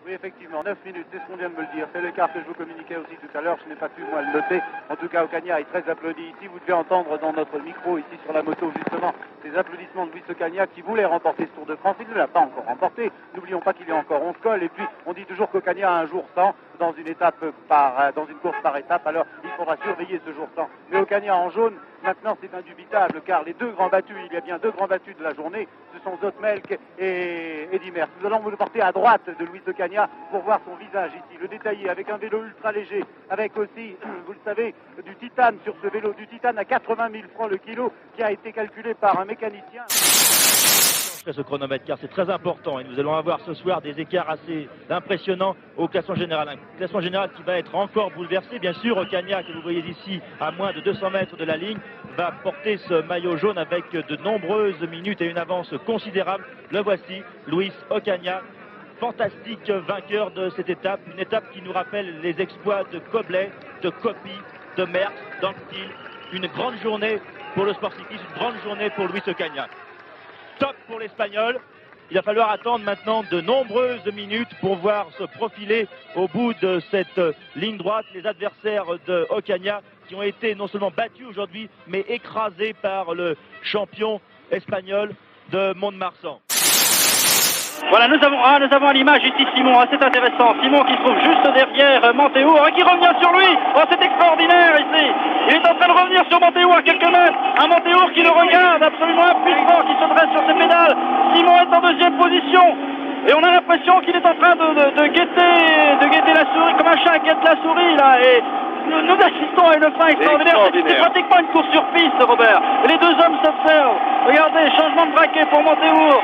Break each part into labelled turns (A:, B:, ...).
A: Oui, effectivement, 9 minutes, c'est ce qu'on vient de me le dire. C'est l'écart que je vous communiquais aussi tout à l'heure. Je n'ai pas pu, moi, le noter. En tout cas, Ocaña est très applaudi ici. Vous devez entendre dans notre micro, ici sur la moto, justement, ces applaudissements de Luis Ocaña qui voulait remporter ce Tour de France. Il ne l'a pas encore remporté. N'oublions pas qu'il y a encore 11 cols. Et puis, on dit toujours qu'Ocaña a un jour sans dans une étape dans une course par étape. Alors, il faudra surveiller ce jour sans. Mais Ocaña en jaune, maintenant, c'est indubitable, car les deux grands battus, il y a bien deux grands battus de la journée, ce sont Zoetemelk et Eddy Merckx. Nous allons vous le porter à droite de Luis Ocaña pour voir son visage ici, le détailler avec un vélo ultra léger, avec aussi, vous le savez, du titane sur ce vélo, du titane à 80 000 francs le kilo, qui a été calculé par un mécanicien.
B: Ce chronomètre car c'est très important et nous allons avoir ce soir des écarts assez impressionnants au classement général. Un classement général qui va être encore bouleversé. Bien sûr, Ocaña, que vous voyez ici à moins de 200 mètres de la ligne, va porter ce maillot jaune avec de nombreuses minutes et une avance considérable. Le voici, Luis Ocaña, fantastique vainqueur de cette étape. Une étape qui nous rappelle les exploits de Koblet, de Coppi, de Merckx dans le style. Une grande journée pour le sport cycliste, une grande journée pour Luis Ocaña. Top pour l'Espagnol. Il va falloir attendre maintenant de nombreuses minutes pour voir se profiler au bout de cette ligne droite les adversaires de Ocaña qui ont été non seulement battus aujourd'hui mais écrasés par le champion espagnol de Mont-de-Marsan.
C: Voilà, nous avons à l'image ici Simon, c'est intéressant. Simon qui se trouve juste derrière Montejour et qui revient sur lui. Oh, c'est extraordinaire ici. Il est en train de revenir sur Montejour à quelques mètres. Un Montejour qui le regarde, absolument impuissant, qui se dresse sur ses pédales. Simon est en deuxième position. Et on a l'impression qu'il est en train de guetter la souris, comme un chat guette la souris là. Et nous assistons à une fin extraordinaire. C'est pratiquement une course sur piste, Robert. Et les deux hommes s'observent. Regardez, changement de braquet pour Montejour.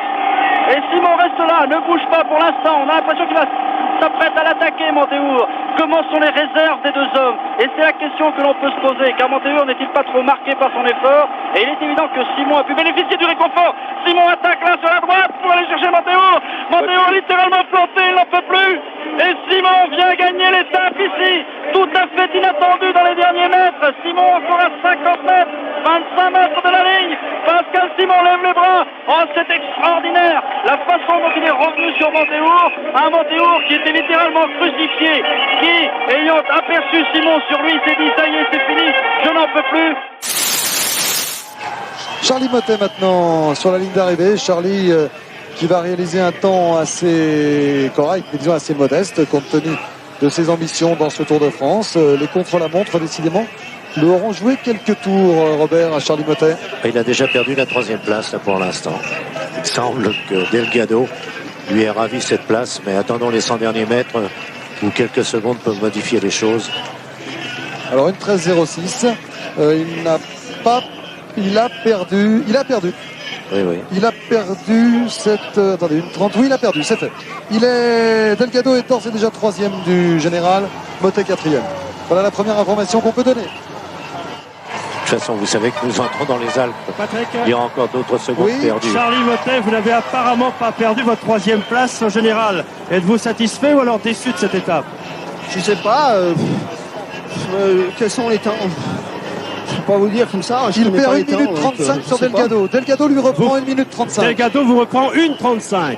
C: Et Simon reste là, ne bouge pas pour l'instant. On a l'impression qu'il s'apprête à l'attaquer, Montejour. Comment sont les réserves des deux hommes? Et c'est la question que l'on peut se poser, car Montejour n'est-il pas trop marqué par son effort? Et il est évident que Simon a pu bénéficier du réconfort. Simon attaque là sur la droite pour aller chercher Montejour. Montejour littéralement planté, il n'en peut plus. Et Simon vient gagner l'étape ici, tout à fait inattendu dans les derniers mètres. Simon encore à 50 mètres, 25 mètres de la ligne. Pascal Simon lève les bras. Oh, c'est extraordinaire la façon dont il est revenu sur Montejour. Un Montejour qui était littéralement crucifié, qui, ayant aperçu Simon sur lui, s'est dit ça y est, c'est fini, je n'en peux plus.
D: Charly Mottet maintenant sur la ligne d'arrivée. Charly qui va réaliser un temps assez correct, mais disons assez modeste compte tenu de ses ambitions dans ce Tour de France. Les contre-la-montre, décidément, lui auront joué quelques tours, Robert, à Charly Mottet.
E: Il a déjà perdu la 3e place là, pour l'instant. Il semble que Delgado lui ait ravi cette place, mais attendons les 100 derniers mètres où quelques secondes peuvent modifier les choses.
D: Alors une 13,06, il a perdu.
E: Oui.
D: Il a perdu cette... attendez, une 30. Oui, il a perdu, c'est fait. Delgado est d'ores et déjà 3e du général, Mottet 4e. Voilà la première information qu'on peut donner.
E: De toute façon, vous savez que nous entrons dans les Alpes.
F: Patrick,
E: il y a encore d'autres secondes perdues.
F: Charly Mottet, vous n'avez apparemment pas perdu votre 3e place au général. Êtes-vous satisfait ou alors déçu de cette étape?
G: Je sais pas. Quels sont les temps? Je ne peux pas vous dire comme ça.
D: Il perd 1 minute 35 sur Delgado. Delgado lui reprend 1 minute 35.
F: Delgado vous reprend 1,35.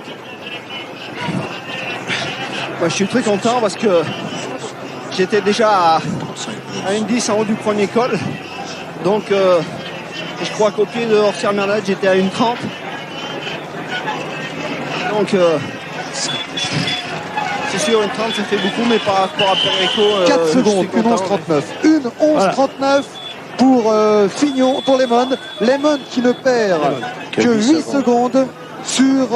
G: Moi, je suis très content parce que j'étais déjà à 1,10 en haut du premier col. Donc, je crois qu'au pied de Orsières Merlade, j'étais à 1,30. Donc, c'est sûr, 1,30 ça fait beaucoup, mais par rapport à Perico...
D: 4 secondes, 1,11,39. 1,11,39 pour Fignon, pour Lemon. Lemon qui ne perd que 8 secondes sur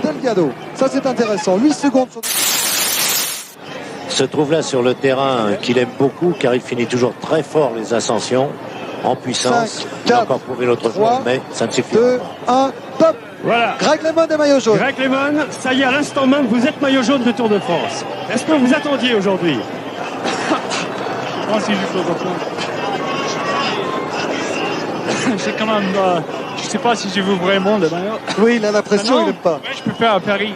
D: Delgado. Ça, c'est intéressant. 8 secondes sur...
E: Se trouve là sur le terrain qu'il aime beaucoup, car il finit toujours très fort les ascensions, en puissance.
D: 5, 4,
E: il a encore prouvé l'autre jour, mais ça ne suffit
D: 2, 1, top.
F: Voilà.
D: Greg Lemon est maillot jaune.
F: Greg Lemon, ça y est, à l'instant même, vous êtes maillot jaune de Tour de France. Est-ce que vous attendiez aujourd'hui?
H: Moi, si je peux répondre. C'est quand même... je sais pas si je veux vraiment le maillot.
D: Oui, il a la pression, il n'aime pas.
H: Ouais, je préfère à Paris.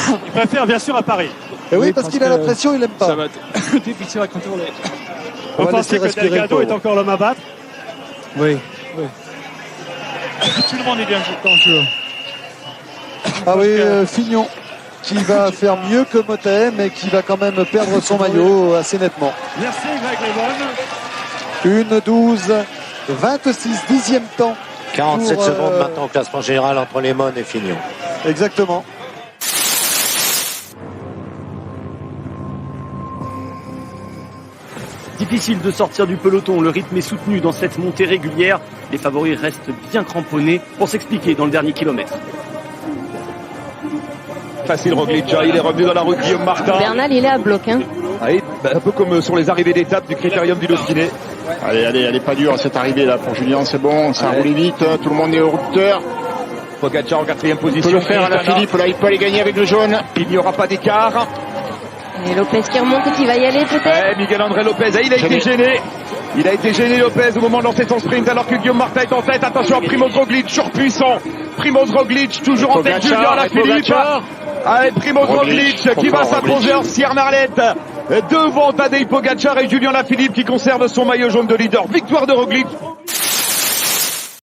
F: Il préfère bien sûr à Paris.
D: Et oui, parce qu'il a la pression, il n'aime pas.
H: Ça va être difficile à contrôler.
F: Vous pensez que Delgado est encore l'homme à battre?
H: Oui. Tout le monde est bien dans le jeu.
D: Ah oui, Fignon. qui va faire mieux que Motet, mais qui va quand même perdre son maillot assez nettement.
F: Merci Greg Lebon.
D: 1-12-26, 10e temps.
E: 47 secondes maintenant au classement général entre Lemon et Fignon.
D: Exactement.
I: Difficile de sortir du peloton, le rythme est soutenu dans cette montée régulière. Les favoris restent bien cramponnés pour s'expliquer dans le dernier kilomètre.
J: Facile Roglic, il est revenu dans la route Guillaume Martin.
K: Bernal, il est à bloc. Hein.
J: Oui, un peu comme sur les arrivées d'étape du Critérium du Dauphiné.
L: Allez, elle est pas dure cette arrivée là pour Julien, c'est bon, ça roule vite, tout le monde est au rupteur.
J: Pogacar en 4e position.
L: Il peut le faire à la Philippe, là il peut aller gagner avec le jaune.
J: Il n'y aura pas d'écart.
K: Et Lopez qui remonte et qui va y aller peut-être.
J: Miguel André Lopez, il a été gêné. Il a été gêné Lopez au moment de lancer son sprint alors que Guillaume Martin est en tête. Attention à Primoz Roglic, surpuissant. Primoz Roglic, toujours en tête, Julien Alaphilippe. Avec Primoz Roglic qui va s'imposer en Sierra Arlette devant Tadej Pogacar et Julien Alaphilippe qui conserve son maillot jaune de leader. Victoire de Roglic.